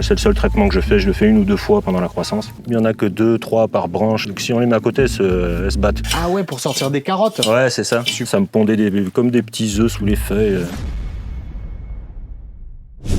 C'est le seul traitement que je fais. Je le fais 1 ou 2 fois pendant la croissance. Il n'y en a que 2, 3 par branche. Donc si on les met à côté, elles se battent. Ah ouais, pour sortir des carottes. Ouais, c'est ça. Ça me pondait comme des petits œufs sous les feuilles.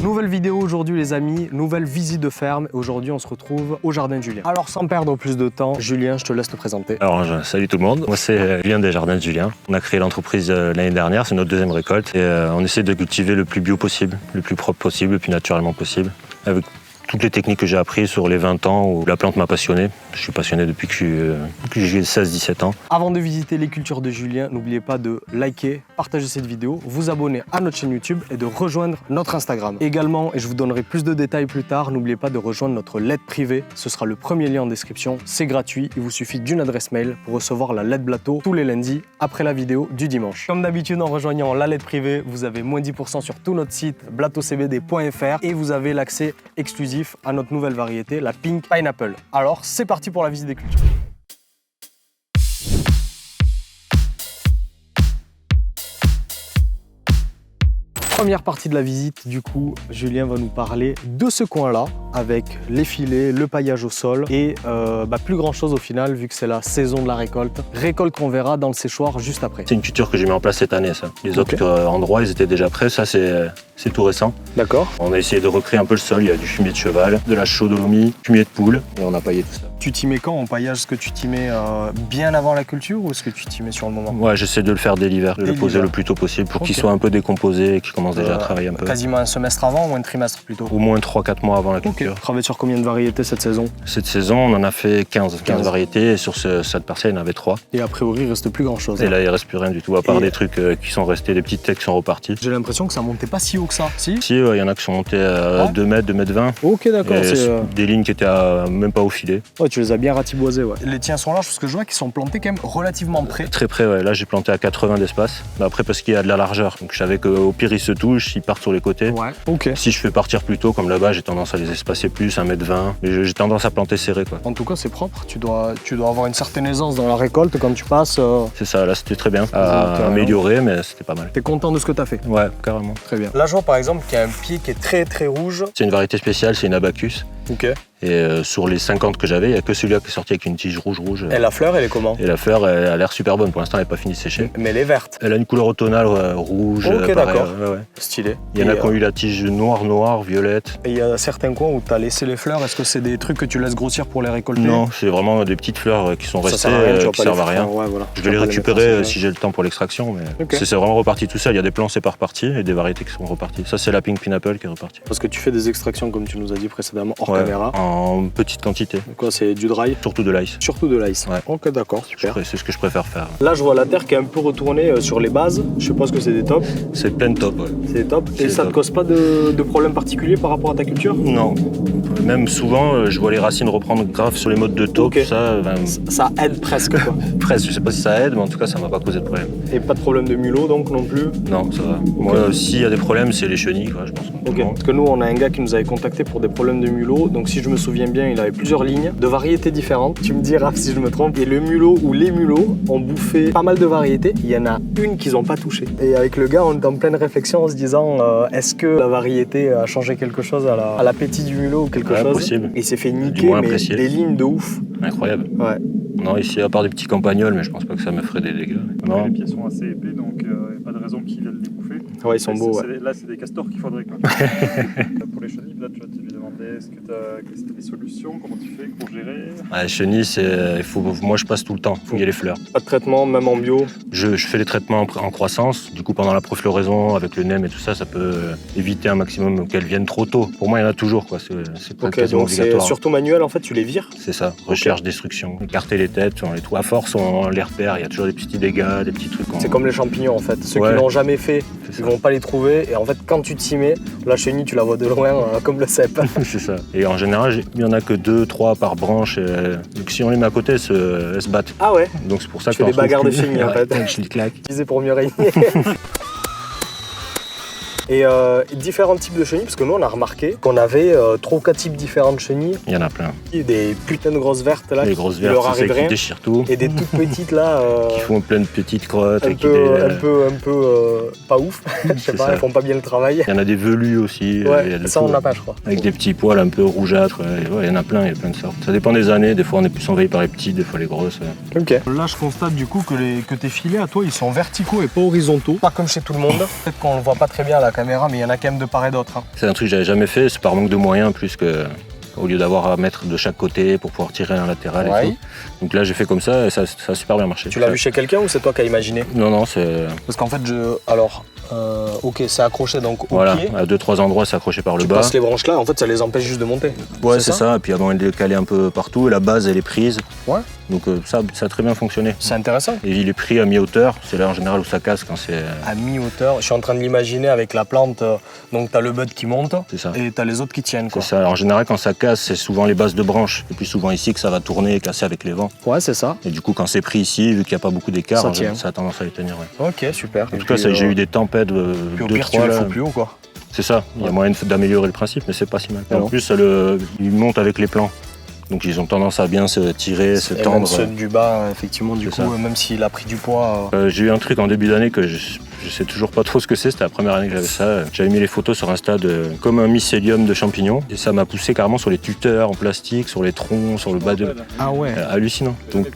Nouvelle vidéo aujourd'hui les amis, nouvelle visite de ferme. Aujourd'hui on se retrouve au jardin de Julien. Alors sans perdre plus de temps, Julien, je te laisse te présenter. Alors salut tout le monde, moi c'est Julien des Jardins de Julien. On a créé l'entreprise l'année dernière, c'est notre 2e récolte. Et on essaie de cultiver le plus bio possible, le plus propre possible, le plus naturellement possible. Avec toutes les techniques que j'ai apprises sur les 20 ans où la plante m'a passionné. Je suis passionné depuis que j'ai 16-17 ans. Avant de visiter les cultures de Julien, n'oubliez pas de liker, partager cette vidéo, vous abonner à notre chaîne YouTube et de rejoindre notre Instagram. Également, et je vous donnerai plus de détails plus tard, n'oubliez pas de rejoindre notre lettre privée. Ce sera le premier lien en description. C'est gratuit, il vous suffit d'une adresse mail pour recevoir la lettre Blateau tous les lundis après la vidéo du dimanche. Comme d'habitude, en rejoignant la lettre privée, vous avez moins 10% sur tout notre site blateaucbd.fr et vous avez l'accès exclusif à notre nouvelle variété, la Pink Pineapple. Alors, c'est parti pour la visite des cultures. Première partie de la visite, du coup, Julien va nous parler de ce coin-là, avec les filets, le paillage au sol et plus grand chose au final, vu que c'est la saison de la récolte. Récolte qu'on verra dans le séchoir juste après. C'est une culture que j'ai mis en place cette année, ça. Les autres endroits, ils étaient déjà prêts, ça c'est tout récent. D'accord. On a essayé de recréer un peu le sol, il y a du fumier de cheval, de la chaudolomie, fumier de poule, et on a paillé tout ça. Tu t'y mets quand en paillage? Est-ce que tu t'y mets bien avant la culture ou est-ce que tu t'y mets sur le moment? Ouais, j'essaie de le faire dès l'hiver, de le poser le plus tôt possible pour qu'il soit un peu décomposé et qu'il commence déjà à travailler un peu. Quasiment un semestre avant ou un trimestre plutôt? Au moins 3-4 mois avant la culture. Tu travailles sur combien de variétés cette saison? Cette saison, on en a fait 15 variétés et sur cette parcelle, il y en avait 3. Et a priori, il reste plus grand chose. Et là, il reste plus rien du tout, à part des trucs qui sont restés, des petites têtes qui sont reparties. J'ai l'impression que ça montait pas si haut que ça, si? Si, il y en a qui sont montés à 2 mètres, 2 mètres 20. Ok, d'accord. Des lignes qui étaient même pas au filet. Ouais, tu les as bien ratiboisées, ouais. Les tiens sont larges parce que je vois qu'ils sont plantés quand même relativement près. Très près, ouais. Là, j'ai planté à 80 d'espace. Mais après, parce qu'il y a de la largeur. Donc, je savais qu'au pire, ils se touchent, ils partent sur les côtés. Ouais, ok. Si je fais partir plus tôt, comme là-bas, j'ai tendance à les espacer plus, 1m20. Mais j'ai tendance à planter serré, quoi. En tout cas, c'est propre. Tu dois avoir une certaine aisance dans la récolte quand tu passes. C'est ça, là, c'était très bien. À améliorer, mais c'était pas mal. T'es content de ce que t'as fait? Ouais, carrément. Très bien. Là, je vois par exemple qu'il y a un pied qui est très très rouge. C'est une variété spéciale, c'est une Abacus. Ok. Et sur les 50 que j'avais, il n'y a que celui-là qui est sorti avec une tige rouge. Et la fleur, elle est comment? Et la fleur, elle a l'air super bonne. Pour l'instant, elle n'est pas finie de sécher. Mais elle est verte. Elle a une couleur automnale, rouge. Ok, d'accord. Ouais. Stylé. Il y en a qui ont eu la tige noire, violette. Et il y a certains coins où tu as laissé les fleurs. Est-ce que c'est des trucs que tu laisses grossir pour les récolter? Non, c'est vraiment des petites fleurs qui sont restées, qui servent à rien. Ouais, voilà. Je vais les récupérer si j'ai le temps pour l'extraction. Mais c'est vraiment reparti tout seul. Il y a des plants, c'est pas reparti, et des variétés qui sont reparties. Ça, c'est la Pink Pineapple qui est repartie. Parce que tu fais des extractions, comme tu nous as dit précédemment, hors caméra. En petite quantité. Quoi, c'est du dry? Surtout de l'ice. Surtout de l'ice. Ouais. Ok, d'accord, super. C'est ce que je préfère faire. Là, je vois la terre qui est un peu retournée sur les bases. Je suppose que c'est des tops. C'est plein de top, ouais. C'est des tops. Et ça te cause pas de problème particulier par rapport à ta culture? Non. Même souvent, je vois les racines reprendre grave sur les modes de taupe. Ça aide presque, quoi. Presque, je sais pas si ça aide, mais en tout cas, ça m'a pas causé de problème. Et pas de problème de mulot, donc, non plus? Non, ça va. Moi, s'il y a des problèmes, c'est les chenilles, quoi, je pense. Ok, parce que nous, on a un gars qui nous avait contacté pour des problèmes de mulot. Donc, si je me souviens bien, il avait plusieurs lignes de variétés différentes. Tu me diras si je me trompe. Et le mulot ou les mulots ont bouffé pas mal de variétés. Il y en a une qu'ils n'ont pas touchée. Et avec le gars, on est en pleine réflexion en se disant est-ce que la variété a changé quelque chose à l'appétit du mulot ou quelque chose? Possible. Et il s'est fait niquer, mais des lignes de ouf. Incroyable. Ouais. Non, ici, à part des petits campagnols, mais je pense pas que ça me ferait des dégâts. Non. Les pieds sont assez épais, donc il n'y a pas de raison qu'ils viennent les bouffer. Ouais, ils sont beaux. Là, c'est des castors qu'il faudrait. Quoi. Pour les chenilles, là, tu lui demandais est-ce que tu as des solutions? Comment tu fais pour gérer? Les chenilles, moi, je passe tout le temps. Il faut y ait les fleurs. Pas de traitement, même en bio? Je fais les traitements en croissance. Du coup, pendant la profloraison, avec le NEM et tout ça, ça peut éviter un maximum qu'elles viennent trop tôt. Pour moi, il y en a toujours, quoi. C'est pas quasiment obligatoire. C'est surtout manuel, en fait, tu les vires? C'est ça. Recherche, destruction. Écarter les têtes, on les trouve. À force, on les repère. Il y a toujours des petits dégâts, des petits trucs. C'est comme les champignons, en fait. Ceux qui l'ont jamais fait, ils vont pas les trouver. Et en fait, quand tu t'y mets, la chenille, tu la vois de loin, comme le cèpe. C'est ça. Et en général, il y en a que 2, 3 par branche. Donc si on les met à côté, elles se battent. Ah ouais? Donc c'est pour ça que tu fais des bagarres de chenilles, en fait. Je les claque. Utiliser pour mieux régner. Et différents types de chenilles, parce que nous on a remarqué qu'on avait 3 ou 4 types différents de chenilles. Il y en a plein. Des putains de grosses vertes là, Les grosses qui leur vertes, c'est arrivent celles qui rien. déchirent tout, Et des toutes petites là. qui font plein de petites crottes. un et qui peu pas ouf. Je sais C'est pas, ça. elles font pas bien le travail. Il y en a des velus aussi. Il y a Ouais, de ça tout, on n'a pas, je crois. avec des petits poils un peu rougeâtres. Et ouais, il y en a plein de sortes. Ça dépend des années. Des fois, on est plus envahi par les petites, des fois les grosses. Ok. Là, je constate du coup que tes filets à toi, ils sont verticaux et pas horizontaux. Pas comme chez tout le monde. Peut-être qu'on le voit pas très bien à la caméra, mais il y en a quand même de part et d'autre. Hein. C'est un truc que j'avais jamais fait. C'est par manque de moyens, plus que au lieu d'avoir à mettre de chaque côté pour pouvoir tirer un latéral et tout. Donc là, j'ai fait comme ça et ça a super bien marché. Tu l'as vu chez quelqu'un ou c'est toi qui as imaginé? Non, c'est Parce qu'en fait, ok, c'est accroché donc au voilà, pied. à 2-3 endroits, c'est accroché par le Tu bas. passes les branches là, en fait, ça les empêche juste de monter. Ouais, c'est ça. Et puis avant, elle est calée un peu partout. Et la base, elle est prise. Ouais. Donc ça a très bien fonctionné. C'est intéressant. Et il est pris à mi-hauteur. C'est là en général où ça casse quand c'est. À mi-hauteur, je suis en train de l'imaginer avec la plante. Donc, t'as le bud qui monte C'est ça. et t'as les autres qui tiennent. Quoi. C'est ça. En général, quand ça casse, c'est souvent les bases de branches. C'est plus souvent ici que ça va tourner et casser avec les vents. Ouais, c'est ça. Et du coup, quand c'est pris ici, vu qu'il n'y a pas beaucoup d'écart, Ça en général, tient. ça a tendance à les tenir. Ouais. Ok, super. En tout cas, j'ai eu des tempêtes Puis au 2, pire, tu 3 les là. fous plus haut, quoi. C'est ça. Il y a moyen d'améliorer le principe, mais c'est pas si mal. Ah En non. plus, ils montent avec les plans. Donc ils ont tendance à bien se tirer, se Et même tendre. ceux du bas, effectivement, du coup, C'est ça. même s'il a pris du poids. J'ai eu un truc en début d'année que je sais toujours pas trop ce que c'est. C'était la première année que j'avais ça. J'avais mis les photos sur Insta comme un mycélium de champignons. Et ça m'a poussé carrément sur les tuteurs en plastique, sur les troncs, sur le bas de. Ah ouais. Hallucinant. Donc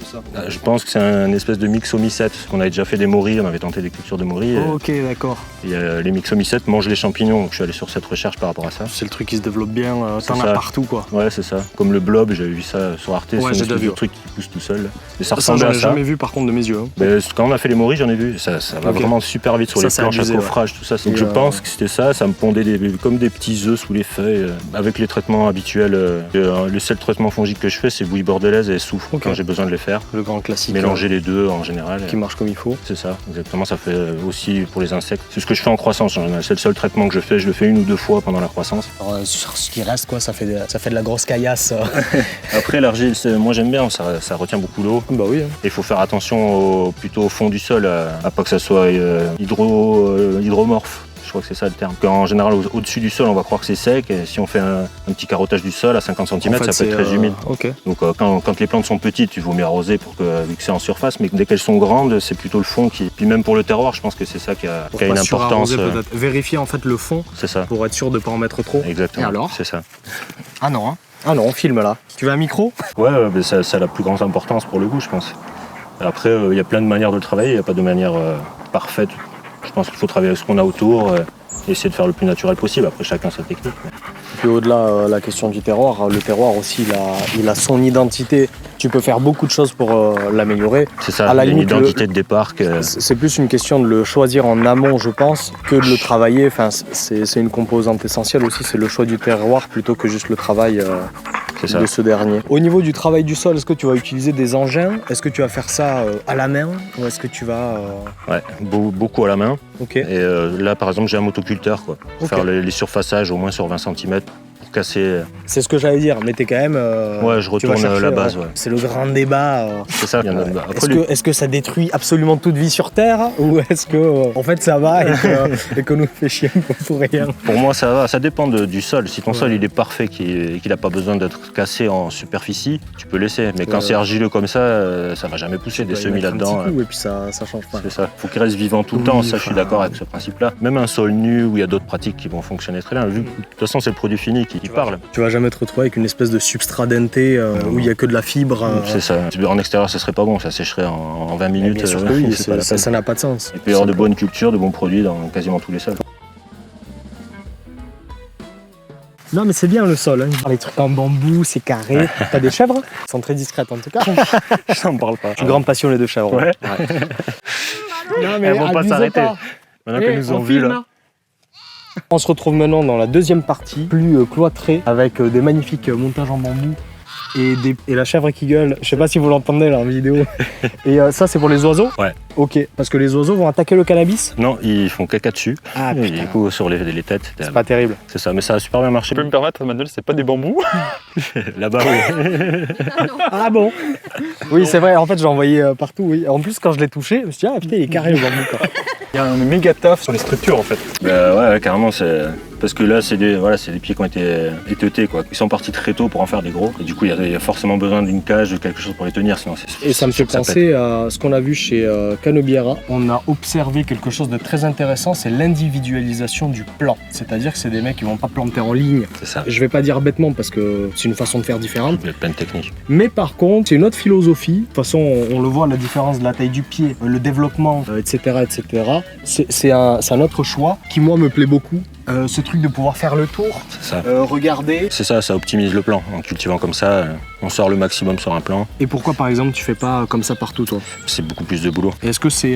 je pense que c'est un espèce de myxomycète. Parce qu'on avait déjà fait des morilles, on avait tenté des cultures de morilles. Ok, d'accord. Et, les myxomycètes mangent les champignons. Donc je suis allé sur cette recherche par rapport à ça. C'est le truc qui se développe bien. T'en C'est as ça. partout, quoi. Ouais, c'est ça. Comme le blob, j'avais vu ça sur Arte. Ouais, c'est j'ai une déjà espèce vu. de truc qui pousse tout seul. Et ça Ça, ressemble j'en à ai ça. jamais vu, par contre, de mes yeux. Hein. Mais quand on a fait les morilles, j'en ai vu. Ça va Ok. vraiment super vite sur Ça, les c'est planches abusé, à ouais. coffrage, tout ça. Donc Et je pense que c'était ça. Ça me pondait comme des petits œufs sous les feuilles. Avec les traitements habituels, le seul traitement fongique que je fais, c'est bouillie bordelaise et soufre Ok. quand j'ai besoin de les faire. Le grand classique. Mélanger les deux en général. Qui marche comme il faut. C'est ça, exactement. Ça fait aussi pour les insectes. C'est ce que je fais en croissance. C'est le seul traitement que je fais. Je le fais 1 ou 2 fois pendant la croissance. Alors, sur ce qui reste, quoi, ça fait de la grosse caillasse. Après, l'argile, moi j'aime bien. Ça retient beaucoup l'eau. Bah oui. Hein. Il faut faire attention plutôt au fond du sol, à pas que ça soit hydromorphe. Je crois que c'est ça le terme. En général, au-dessus du sol, on va croire que c'est sec. Et si on fait un petit carottage du sol à 50 cm, En fait, ça peut être très humide. Ok. Donc quand les plantes sont petites, il vaut mieux arroser vu que c'est en surface. Mais dès qu'elles sont grandes, c'est plutôt le fond qui. Puis même pour le terroir, je pense que c'est ça qui a Pour une pas importance. surarroser, peut-être. Vérifier en fait le fond C'est ça. pour être sûr de pas en mettre trop. Exactement. Et alors C'est ça. Ah non, hein. Ah non, on filme là. Tu veux un micro? Ouais, mais ça a la plus grande importance pour le goût, je pense. Après, il y a plein de manières de le travailler. Il n'y a pas de manière parfaite. Je pense qu'il faut travailler avec ce qu'on a autour. Et essayer de faire le plus naturel possible. Après, chacun sa technique. Puis au-delà, la question du terroir, le terroir aussi, il a son identité. Tu peux faire beaucoup de choses pour l'améliorer. C'est ça, À la il y a une limite, identité de départ. C'est plus une question de le choisir en amont, je pense, que de le travailler. Enfin, c'est une composante essentielle aussi, c'est le choix du terroir plutôt que juste le travail C'est ça. de ce dernier. Au niveau du travail du sol, est-ce que tu vas utiliser des engins? Est-ce que tu vas faire ça à la main? Ou est-ce que tu vas... Ouais, beaucoup à la main. Ok. Et là, par exemple, j'ai un motoculteur. Pour Ok. faire les surfaçages au moins sur 20 cm pour casser. C'est ce que j'allais dire, mais t'es quand même... Ouais, je tu vas retourne chercher, la base. Ouais. C'est le grand débat. C'est ça. Après, Est-ce que ça détruit absolument toute vie sur Terre ou est-ce que en fait ça va et qu'on nous fait chier pour rien? pour moi, ça va. Ça dépend du sol. Si ton sol il est parfait, qu'il n'a pas besoin d'être cassé en superficie, tu peux laisser. Mais quand Ouais. c'est argileux comme ça va jamais pousser. Des Tu peux y semis mettre un là-dedans. petit coup, et puis ça change pas. C'est ça. Faut qu'il reste vivant tout le Oui, temps. Ça, je suis enfin, d'accord avec ce principe-là. Même un sol nu où il y a d'autres pratiques qui vont fonctionner très bien. De toute façon, c'est le produit fini qui parle. Tu vas jamais te retrouver avec une espèce de substrat denté où il y a que de la fibre. C'est ça. En extérieur, ça serait pas bon. Ça sécherait en 20 Mais minutes. bien sûr que oui, c'est pas la peine. ça n'a pas de sens. Il peut y avoir de bonnes cultures, de bons produits dans quasiment tous les sols. Non mais c'est bien le sol, hein. Les trucs en bambou, c'est carré. T'as des chèvres? Elles sont très discrètes en tout cas. Ça me parle pas. Je suis grand passionné de chèvres. Ouais. Non mais Elles vont pas abusez s'arrêter. pas. Maintenant Eh, qu'elles nous ont on vus filme, là. hein. On se retrouve maintenant dans la deuxième partie, plus cloîtrée, avec des magnifiques montages en bambou et la chèvre qui gueule. Je sais pas si vous l'entendez là en vidéo. Et ça c'est pour les oiseaux? Ouais. Ok, parce que les oiseaux vont attaquer le cannabis? Non, ils font caca dessus. Ah Et putain, du coup, sur les têtes. c'est pas terrible. C'est ça, mais ça a super bien marché. Tu peux me permettre, Manuel, c'est pas des bambous? Là-bas, oui. Ah bon? Oui c'est vrai, en fait j'ai envoyé partout, oui. En plus quand je l'ai touché, je me suis dit ah putain il est carré le bambou quoi. Il y a un méga taf sur les structures en fait. Ouais, carrément, c'est... Parce que là, c'est des pieds qui ont été éteutés, quoi. Ils sont partis très tôt pour en faire des gros. Et du coup, il y a forcément besoin d'une cage, de quelque chose pour les tenir, sinon c'est... Et ça me fait penser à ce qu'on a vu chez Canebiera. On a observé quelque chose de très intéressant, c'est l'individualisation du plan. C'est-à-dire que c'est des mecs qui vont pas planter en ligne. C'est ça. Je vais pas dire bêtement parce que c'est une façon de faire différente. Il y a plein de techniques. Mais par contre, c'est une autre philosophie. De toute façon, on le voit, la différence de la taille du pied, le développement, etc. etc. C'est un autre choix qui, moi, me plaît beaucoup. Ce truc de pouvoir faire le tour, C'est ça. regarder. C'est ça, ça optimise le plan. En cultivant comme ça, on sort le maximum sur un plan. Et pourquoi, par exemple, tu fais pas comme ça partout, toi? C'est beaucoup plus de boulot. Et est-ce que c'est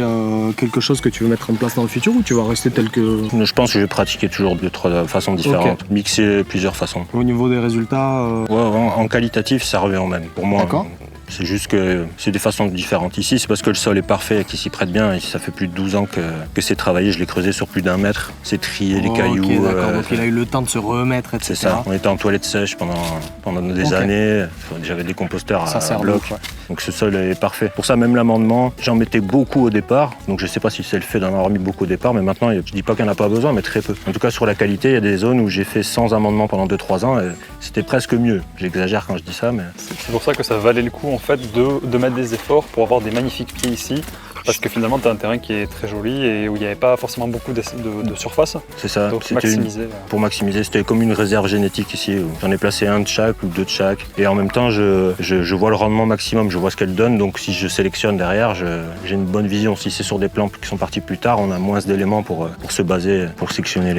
quelque chose que tu veux mettre en place dans le futur ou tu vas rester tel que... Je pense que je vais pratiquer toujours de trois façons différentes. Mixer plusieurs façons. Au niveau des résultats, Ouais, en qualitatif, ça revient au même. Pour moi, D'accord. c'est juste que c'est des façons différentes. Ici, c'est parce que le sol est parfait et qu'il s'y prête bien. Et ça fait plus de 12 ans que c'est travaillé. Je l'ai creusé sur plus d'1 mètre. C'est trié les cailloux. D'accord, donc il a eu le temps de se remettre, etc. C'est ça. On était en toilette sèche pendant des années. J'avais des composteurs Ça à sert bloc. ouais. Donc ce sol est parfait. Pour ça, même l'amendement, j'en mettais beaucoup au départ. Donc je sais pas si c'est le fait d'en avoir mis beaucoup au départ, mais maintenant, je dis pas qu'il n'y en a pas besoin, mais très peu. En tout cas, sur la qualité, il y a des zones où j'ai fait sans amendement pendant 2-3 ans. Et c'était presque mieux. J'exagère quand je dis ça, mais... C'est pour ça que ça valait le coup en fait de mettre des efforts pour avoir des magnifiques pieds ici. Parce que finalement, tu as un terrain qui est très joli et où il n'y avait pas forcément beaucoup de surface. C'est ça. Donc C'était maximiser. pour maximiser, c'était comme une réserve génétique ici. J'en ai placé un de chaque ou 2 de chaque. Et en même temps, je vois le rendement maximum, je vois ce qu'elle donne. Donc si je sélectionne derrière, j'ai une bonne vision. Si c'est sur des plantes qui sont partis plus tard, on a moins d'éléments pour se baser, pour sectionner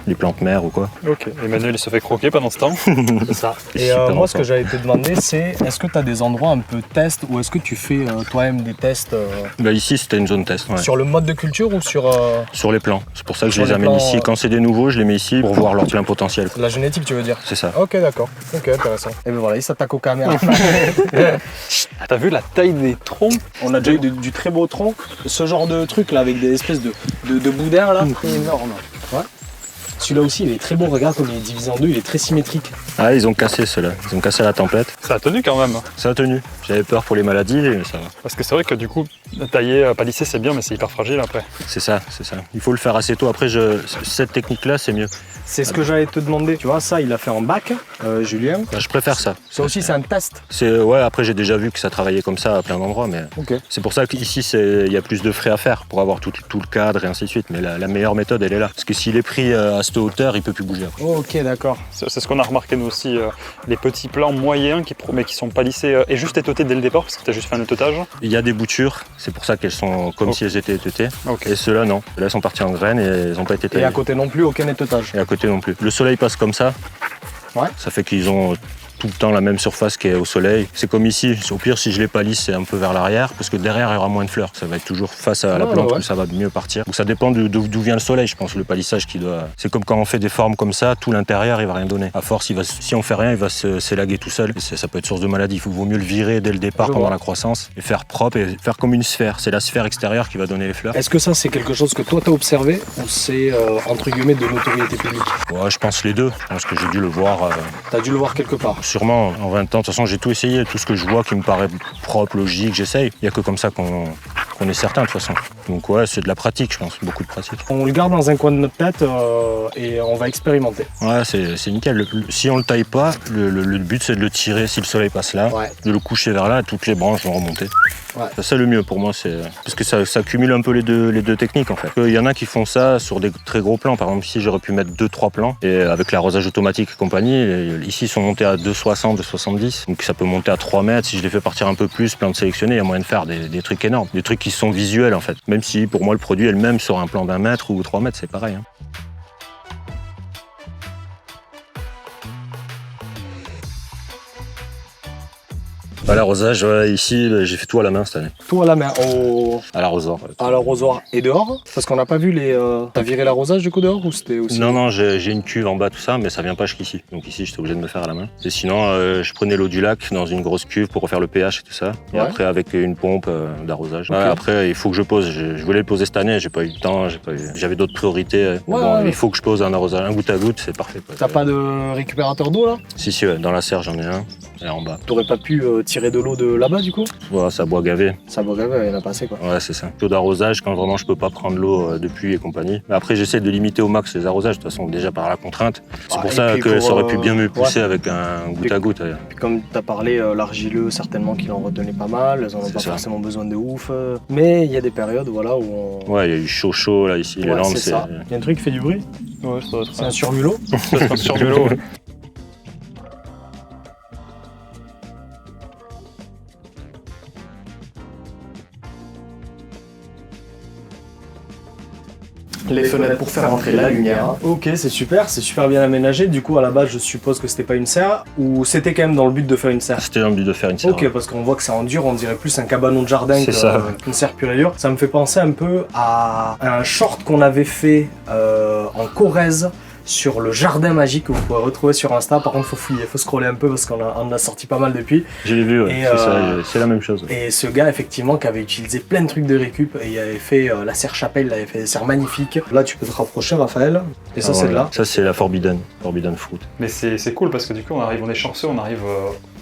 les plantes mères ou quoi. Ok, Emmanuel il se fait croquer pendant ce temps. C'est ça. C'est Et super moi, ce que important. j'allais te demander, c'est est-ce que tu as des endroits un peu test ou est-ce que tu fais toi-même des tests Bah, ici, c'était une zone test. Ouais. sur le mode de culture ou sur Sur les plants. C'est pour ça que je Sur les les amène plants, ici. Quand c'est des nouveaux, je les mets ici pour voir leur plein potentiel. la génétique, tu veux dire? C'est ça. Ok, d'accord. Ok, intéressant. Et ben voilà, il s'attaque aux caméras. T'as vu la taille des troncs? On a déjà eu du très beau tronc. Ce genre de truc là avec des espèces de boudins là. Énorme. Ouais. Celui-là aussi, il est très beau. Regarde comme il est divisé en deux, il est très symétrique. Ah, ils ont cassé ceux-là. Ils ont cassé la tempête. Ça a tenu quand même. Ça a tenu. J'avais peur pour les maladies, mais ça va. Parce que c'est vrai que du coup, tailler, palisser c'est bien, mais c'est hyper fragile après. C'est ça, c'est ça. Il faut le faire assez tôt. Après, cette technique-là, c'est mieux. C'est ce que j'allais te demander. Tu vois, ça, il a fait en bac, Julien. Bah, je préfère ça. Ça aussi, c'est un test. Ouais, après, j'ai déjà vu que ça travaillait comme ça à plein d'endroits, mais Ok. c'est pour ça qu'ici, il y a plus de frais à faire pour avoir tout le cadre et ainsi de suite. Mais la meilleure méthode, elle est là. Parce que s'il est pris à cette hauteur, il peut plus bouger après. Ok, d'accord. C'est ce qu'on a remarqué nous aussi, les petits plants moyens mais qui sont palissés et juste éteutés dès le départ parce que tu as juste fait un éteutage. Il y a des boutures, c'est pour ça qu'elles sont comme si elles étaient éteutées. Ok. Et ceux-là, non. Là, elles sont partis en graines et elles n'ont pas été Et taillées. à côté non plus, aucun éteutage. Et à côté non plus. Le soleil passe comme ça. Ouais. Ça fait qu'ils ont tout le temps la même surface qui est au soleil. C'est comme ici. Au pire, si je les palisse, c'est un peu vers l'arrière parce que derrière, il y aura moins de fleurs. Ça va être toujours face à la Ouais, plante ouais. où ça va mieux partir. Donc ça dépend d'où vient le soleil, je pense, le palissage qui doit... C'est comme quand on fait des formes comme ça, tout l'intérieur, il va rien donner. À force, si on fait rien, il va s'élaguer tout seul. Et ça peut être source de maladie. Il vaut mieux le virer dès le départ Je pendant vois. la croissance et faire propre et faire comme une sphère. C'est la sphère extérieure qui va donner les fleurs. Est-ce que ça, c'est quelque chose que toi, t'as observé ou c'est, entre guillemets, de notoriété publique? Ouais, je pense les deux. Je pense que j'ai dû le voir... T'as dû le voir quelque part. Sûrement, en 20 ans, de toute façon, j'ai tout essayé, tout ce que je vois qui me paraît propre, logique, j'essaye. Il n'y a que comme ça qu'on est certain, de toute façon. Donc ouais, c'est de la pratique, je pense, beaucoup de pratique. On le garde dans un coin de notre tête et on va expérimenter. Ouais, c'est nickel. Si on le taille pas, le but, c'est de le tirer, si le soleil passe là, Ouais. de le coucher vers là, et toutes les branches vont remonter. Ouais. C'est le mieux pour moi, parce que ça cumule un peu les deux techniques, en fait. Il y en a qui font ça sur des très gros plans. Par exemple, ici, j'aurais pu mettre 2-3 plans, et avec l'arrosage automatique et compagnie, ici, ils sont montés à 2,60, 2,70. Donc ça peut monter à 3 mètres. Si je les fais partir un peu plus, plantes sélectionnées, il y a moyen de faire des trucs énormes. Des trucs qui sont visuels, en fait. Même si, pour moi, le produit est le même sur un plan d'1 mètre ou 3 mètres, c'est pareil. Hein. À l'arrosage, ouais, ici, j'ai fait tout à la main cette année. Tout à la main, À l'arrosoir. à l'arrosoir et dehors. Parce qu'on n'a pas vu les. T'as viré l'arrosage du coup dehors ou c'était aussi. Non, j'ai une cuve en bas, tout ça, mais ça vient pas jusqu'ici. Donc ici, j'étais obligé de me faire à la main. Et sinon, je prenais l'eau du lac dans une grosse cuve pour refaire le pH et tout ça. Et Ouais. après, avec une pompe d'arrosage. Ok. Ouais, après, il faut que je pose. Je voulais le poser cette année, j'ai pas eu le temps, j'avais d'autres priorités. Mais Ouais, bon, ouais. il faut que je pose un arrosage, un goutte à goutte, c'est parfait. Quoi. T'as pas de récupérateur d'eau là? Si, ouais, dans la serre, j'en ai un. et en bas. T'aurais pas pu tirer de l'eau de là-bas du coup? Voilà, ça boit gavé. Ça va gaver, il y en a pas assez quoi. Ouais, c'est ça. Taux d'arrosage quand vraiment je peux pas prendre l'eau de pluie et compagnie. Mais après, j'essaie de limiter au max les arrosages, de toute façon, déjà par la contrainte. C'est Ah, pour et ça puis que pour, ça aurait pu bien me pousser ouais. avec un goutte à goutte. Puis comme tu as parlé, l'argileux, certainement qu'il en retenait pas mal, elles en ont C'est pas ça. forcément besoin de ouf. Mais il y a des périodes voilà, où on. Ouais, il y a eu chaud là ici, les Ouais, lampes, c'est ça. Il y a un truc qui fait du bruit, Ouais, ça doit être c'est un surmulot. un surmulot. Ouais. Les fenêtres pour faire entrer la lumière. Ok, c'est super bien aménagé. Du coup, à la base, je suppose que c'était pas une serre ou c'était quand même dans le but de faire une serre. C'était dans le but de faire une serre. Ok, parce qu'on voit que c'est en dur, on dirait plus un cabanon de jardin C'est ça. qu'une serre pure et dure. Ça me fait penser un peu à un short qu'on avait fait en Corrèze sur le jardin magique que vous pouvez retrouver sur Insta. Par contre, faut fouiller, faut scroller un peu parce qu'on en a sorti pas mal depuis. Je l'ai vu, ouais. Et, C'est ça, c'est la même chose. Et ce gars, effectivement, qui avait utilisé plein de trucs de récup et il avait fait la serre chapelle, il avait fait des serres magnifiques. Là, tu peux te rapprocher, Raphaël. Et ça, Ah, c'est de voilà. là. Ça, c'est la Forbidden Fruit. Mais c'est cool parce que du coup, on est chanceux, on arrive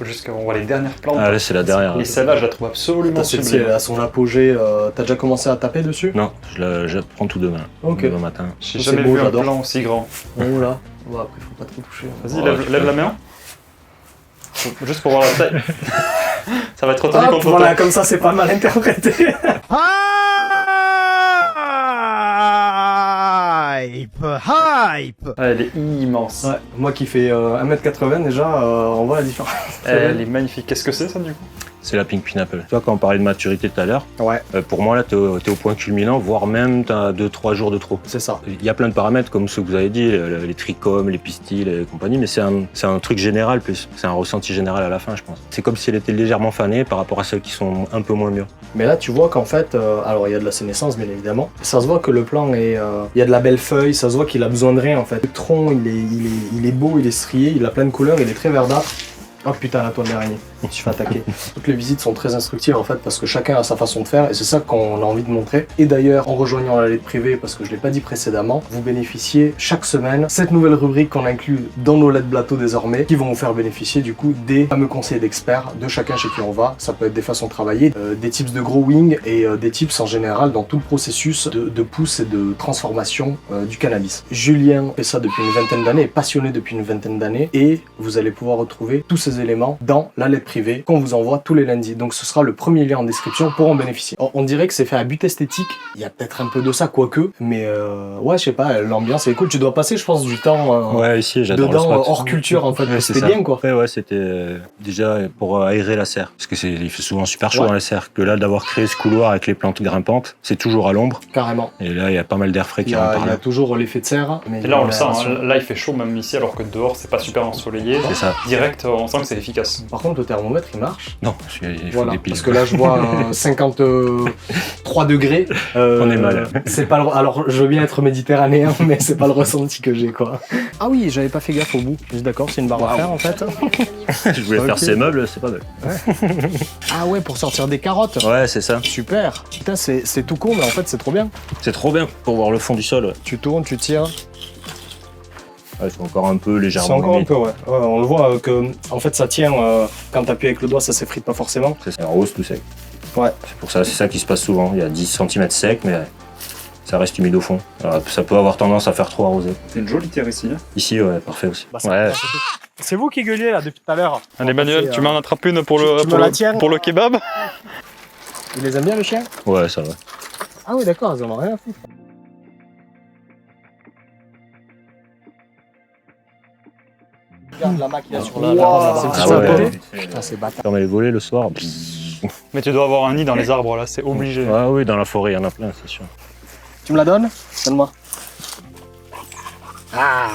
jusqu'à on voit les dernières plantes. Ah, là, c'est la dernière. Et celle-là, je la trouve absolument Celle-ci, sublime. elle est à son apogée. T'as déjà commencé à taper dessus? Non, je la prends tout demain. Ok. Demain matin. J'ai C'est jamais beau, vu un j'adore. plan aussi grand. Oh là. Bon, après, faut pas trop toucher. Vas-y, Ouais, lève la main. Juste pour voir la taille. Ça va être retenu Hop, contre voilà, toi. comme ça, c'est pas mal interprété. Hype! Ah, elle est immense. Ouais, moi qui fais 1m80 déjà, on voit la différence. Elle est magnifique. Qu'est-ce que c'est ça du coup? C'est la Pink Pineapple. Tu vois, quand on parlait de maturité tout à l'heure, Ouais, pour moi, là, t'es au point culminant, voire même t'as 2-3 jours de trop. c'est ça. Il y a plein de paramètres, comme ceux que vous avez dit, les trichomes, les pistils et compagnie, mais c'est un truc général plus. C'est un ressenti général à la fin, je pense. C'est comme si elle était légèrement fanée par rapport à celles qui sont un peu moins mûres. Mais là, tu vois qu'en fait, alors il y a de la sénescence, bien évidemment. Ça se voit que le plant est. Il y a de la belle feuille, ça se voit qu'il a besoin de rien en fait. Le tronc, il est beau, il est strié, il a plein de couleurs, il est très verdâtre. Oh putain, la toile d'araignée, je me suis fait attaquer. Toutes les visites sont très instructives en fait parce que chacun a sa façon de faire et c'est ça qu'on a envie de montrer. Et d'ailleurs, en rejoignant la lettre privée, parce que je ne l'ai pas dit précédemment, vous bénéficiez chaque semaine cette nouvelle rubrique qu'on inclut dans nos lettres plateaux désormais qui vont vous faire bénéficier du coup des fameux conseils d'experts de chacun chez qui on va. Ça peut être des façons de travailler, des tips de growing et des tips en général dans tout le processus de pousse et de transformation du cannabis. Julien fait ça depuis une vingtaine d'années, est passionné depuis une vingtaine d'années et vous allez pouvoir retrouver tous ces éléments dans la lettre privée qu'on vous envoie tous les lundis. Donc ce sera le premier lien en description pour en bénéficier. On dirait que c'est fait à but esthétique, il y a peut-être un peu de ça quoique, mais ouais je sais pas, l'ambiance est cool, tu dois passer je pense du temps Ouais, ici, j'adore le dedans spot. hors culture en fait, Ouais, c'est c'était ça. bien quoi. Après, ouais, c'était déjà pour aérer la serre. Parce que il fait souvent super chaud Ouais. dans les serres. Que là, d'avoir créé ce couloir avec les plantes grimpantes, c'est toujours à l'ombre. Carrément. Et là, il y a pas mal d'air frais Il qui y rentre a, par il y a là. toujours l'effet de serre. Mais Et là, on le il y sent. a- Hein. Là, il fait chaud même ici, alors que dehors, c'est pas super ensoleillé. C'est ça. Direct, on sent que c'est efficace. Par contre, le thermomètre il marche. Non, il faut Voilà, des piles. parce que là je vois 53 degrés. On est mal. C'est pas le... Alors je veux bien être méditerranéen, mais c'est pas le ressenti que j'ai quoi. Ah oui, j'avais pas fait gaffe au bout. Juste d'accord, c'est une barre à faire en fait. Je voulais faire Ok. ces meubles, c'est pas mal. Ah ouais, pour sortir des carottes. Ouais, c'est ça. Super. Putain, c'est tout con, mais en fait c'est trop bien. C'est trop bien pour voir le fond du sol. Ouais. Tu tournes, tu tires. Ouais, c'est encore un peu C'est légèrement encore un humide. peu, ouais. Ouais, on le voit que en fait ça tient. Quand t'appuies avec le doigt, ça s'effrite pas forcément. C'est rose tout sec. Ouais. C'est pour ça, c'est ça qui se passe souvent. Il y a 10 cm sec, mais ça reste humide au fond. Alors, ça peut avoir tendance à faire trop arrosé. C'est une jolie terre ici. Ici, ouais, parfait aussi. Bah, ça- Ouais. C'est vous qui gueuliez là depuis tout à l'heure. Allez, Manuel, tu m'en attrapes une pour tu me la tiens le kebab? Il les aime bien le chien? Ouais, ça va. Ah oui, d'accord, ils en ont rien à foutre. Regarde la main qu'il y a sur la Wow. c'est le petit Ah truc à ouais. côté. Putain, c'est bâtard. Fermer les volets le soir. Mais tu dois avoir un nid dans les arbres là, c'est obligé. Ah oui, dans la forêt, il y en a plein, c'est sûr. Tu me la donnes? Donne-moi. Ah!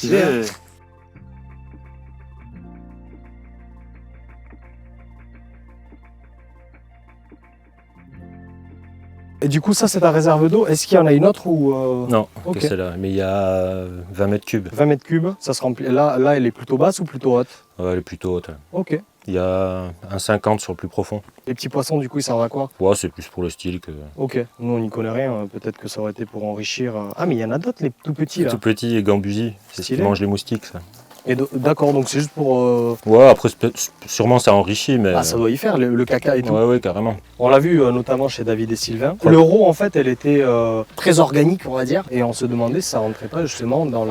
Yeah. Et du coup, ça, c'est ta réserve d'eau. Est-ce qu'il y en a une autre ou Non, Ok. que celle-là. Mais il y a 20 mètres cubes. 20 mètres cubes, ça se remplit. Là, elle est plutôt basse ou plutôt haute? Ouais, elle est plutôt haute. Ok. Il y a un 50 sur le plus profond. Les petits poissons, du coup, ils servent à quoi? Ouais, c'est plus pour le style que. Ok. Nous, on n'y connaît rien. Peut-être que ça aurait été pour enrichir. Ah, mais il y en a d'autres, les tout petits là. Tout petit et gambusi. C'est ce qui Stylé. mange les moustiques, ça. D'accord, donc c'est juste pour... Ouais, après, sûrement ça enrichit, mais. Ah, ça doit y faire, le caca et tout. Ouais, carrément. On l'a vu notamment chez David et Sylvain. L'euro, en fait, elle était très organique, on va dire. Et on se demandait si ça rentrait pas justement dans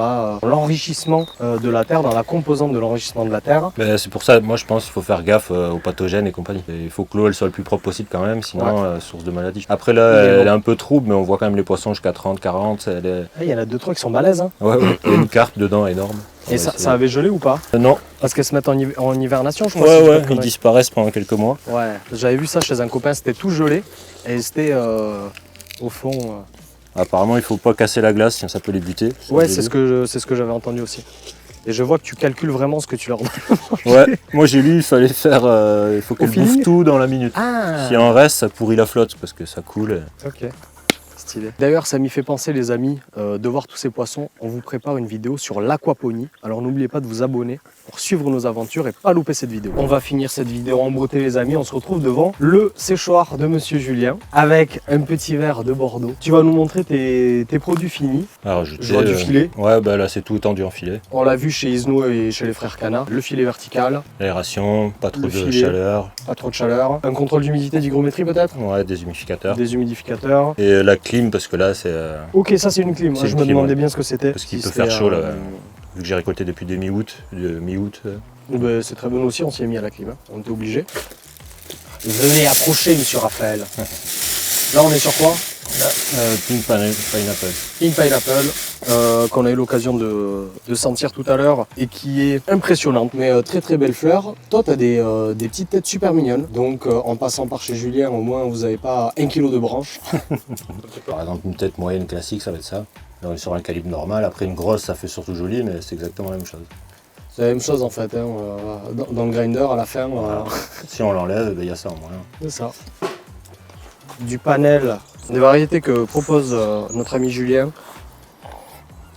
l'enrichissement de la terre, dans la composante de l'enrichissement de la terre. Mais c'est pour ça, moi je pense qu'il faut faire gaffe aux pathogènes et compagnie. Et il faut que l'eau elle soit le plus propre possible quand même, sinon source de maladie. Après là, elle est un peu trouble, mais on voit quand même les poissons jusqu'à 30, 40. Il y en a 2-3 qui sont balèzes. Hein. Ouais, il y a une carpe dedans énorme. Et ça avait gelé ou pas? Non. Parce qu'elles se mettent en hivernation, je crois. Ouais, ils disparaissent pendant quelques mois. Ouais, j'avais vu ça chez un copain, c'était tout gelé. Et c'était au fond... Apparemment, il faut pas casser la glace, sinon ça peut les buter. Ouais, c'est ce que j'avais entendu aussi. Et je vois que tu calcules vraiment ce que tu leur donnes. Ouais, moi j'ai lu, il fallait faire... il faut qu'elles bouffent tout dans la minute. Ah. Si en reste, ça pourrit la flotte, parce que ça coule. Ok. Stylé. D'ailleurs, ça m'y fait penser, les amis, de voir tous ces poissons. On vous prépare une vidéo sur l'aquaponie. Alors n'oubliez pas de vous abonner pour suivre nos aventures et pas louper cette vidéo. On va finir cette vidéo en beauté, les amis. On se retrouve devant le séchoir de Monsieur Julien avec un petit verre de Bordeaux. Tu vas nous montrer tes produits finis. Alors, Je vois du filet. Ouais, bah là c'est tout étendu en filet. On l'a vu chez Isno et chez les frères Cana. Le filet vertical, L'aération, pas trop Le de filet. chaleur. pas trop de chaleur. Un contrôle d'humidité, d'hygrométrie peut-être. Ouais, des humidificateurs. Des humidificateurs. Et la clim, parce que là c'est... Ok, ça c'est une clim. C'est Je une me clim, demandais ouais. bien ce que c'était. Parce qu'il Si peut faire c'était, chaud là. Vu que j'ai récolté depuis demi août. Ben, c'est très bon aussi, on s'y est mis à la clim. Hein. On était obligé. Venez approcher, monsieur Raphaël. Là, on est sur quoi? Pink Pineapple. Pink Pineapple, qu'on a eu l'occasion de sentir tout à l'heure et qui est impressionnante, mais très très belle fleur. Toi, tu as des petites têtes super mignonnes. Donc, en passant par chez Julien, au moins, vous n'avez pas 1 kg de branches. Par exemple, une tête moyenne classique, ça va être ça. Là, on est sur un calibre normal. Après, une grosse, ça fait surtout joli, mais c'est exactement la même chose. C'est la même chose en fait. Hein. Dans le grinder, à la fin, Si on l'enlève, il y a ça en moins. c'est ça. Du panel, des variétés que propose notre ami Julien.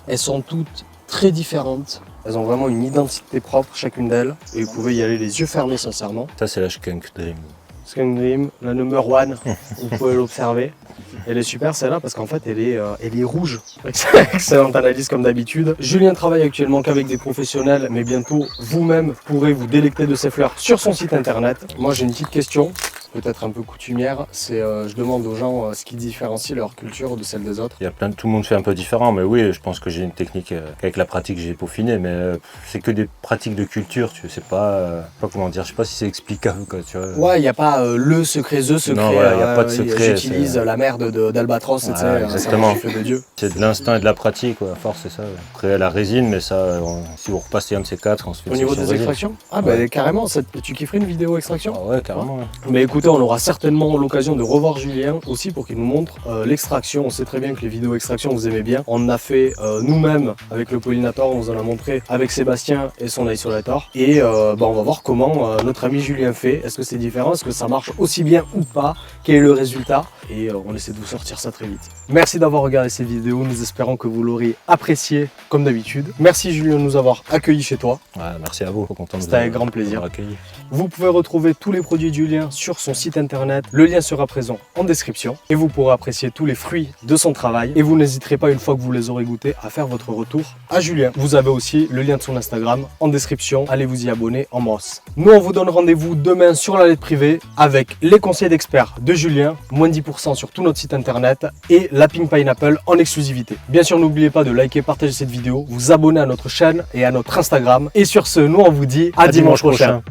Elles sont toutes très différentes. Elles ont vraiment une identité propre, chacune d'elles. Et vous pouvez y aller les yeux fermés, sincèrement. Ça, c'est la Skunk Dream. Skunk Dream, la number one, vous pouvez l'observer. Elle est super celle-là parce qu'en fait elle est rouge. Excellente analyse comme d'habitude. Julien travaille actuellement qu'avec des professionnels, mais bientôt vous-même pourrez vous délecter de ces fleurs sur son site internet. Moi j'ai une petite question, peut-être un peu coutumière, c'est je demande aux gens ce qui différencie leur culture de celle des autres. Il y a tout le monde fait un peu différent, mais oui, je pense que j'ai une technique qu'avec la pratique j'ai peaufiné, mais c'est que des pratiques de culture, tu sais pas comment dire, je sais pas si c'est explicable quoi, tu vois. Ouais, il n'y a pas le secret, the secret. Non, voilà, y a pas de secret, J'utilise la merde d'Albatros, Voilà, exactement. C'est un de Dieu. C'est de l'instinct et de la pratique, quoi. À force, c'est ça. Ouais. Après, la résine, mais ça, si vous repassez un de ces quatre, on se fait Au une niveau section des résine. extractions? Ah bah carrément, tu kifferais une vidéo extraction? Ah ouais, carrément. Ouais. Mais écoutez, on aura certainement l'occasion de revoir Julien aussi pour qu'il nous montre l'extraction. On sait très bien que les vidéos extraction vous aimez bien. On en a fait nous-mêmes avec le pollinator, on vous en a montré avec Sébastien et son isolator. Et on va voir comment notre ami Julien fait. Est-ce que c'est différent? Est-ce que ça marche aussi bien ou pas? Quel est le résultat? Et on essaie de vous sortir ça très vite. Merci d'avoir regardé cette vidéo. Nous espérons que vous l'aurez apprécié comme d'habitude. Merci Julien de nous avoir accueillis chez toi. Ouais, merci à vous. Content de C'était avec grand plaisir. vous accueillir. Vous pouvez retrouver tous les produits de Julien sur son site internet. Le lien sera présent en description. Et vous pourrez apprécier tous les fruits de son travail. Et vous n'hésiterez pas, une fois que vous les aurez goûtés, à faire votre retour à Julien. Vous avez aussi le lien de son Instagram en description. Allez vous y abonner en masse. Nous, on vous donne rendez-vous demain sur la lettre privée avec les conseils d'experts de Julien. Moins 10% sur tout notre site internet. Et la Pink Pineapple en exclusivité. Bien sûr, n'oubliez pas de liker, partager cette vidéo, vous abonner à notre chaîne et à notre Instagram. Et sur ce, nous, on vous dit à dimanche prochain.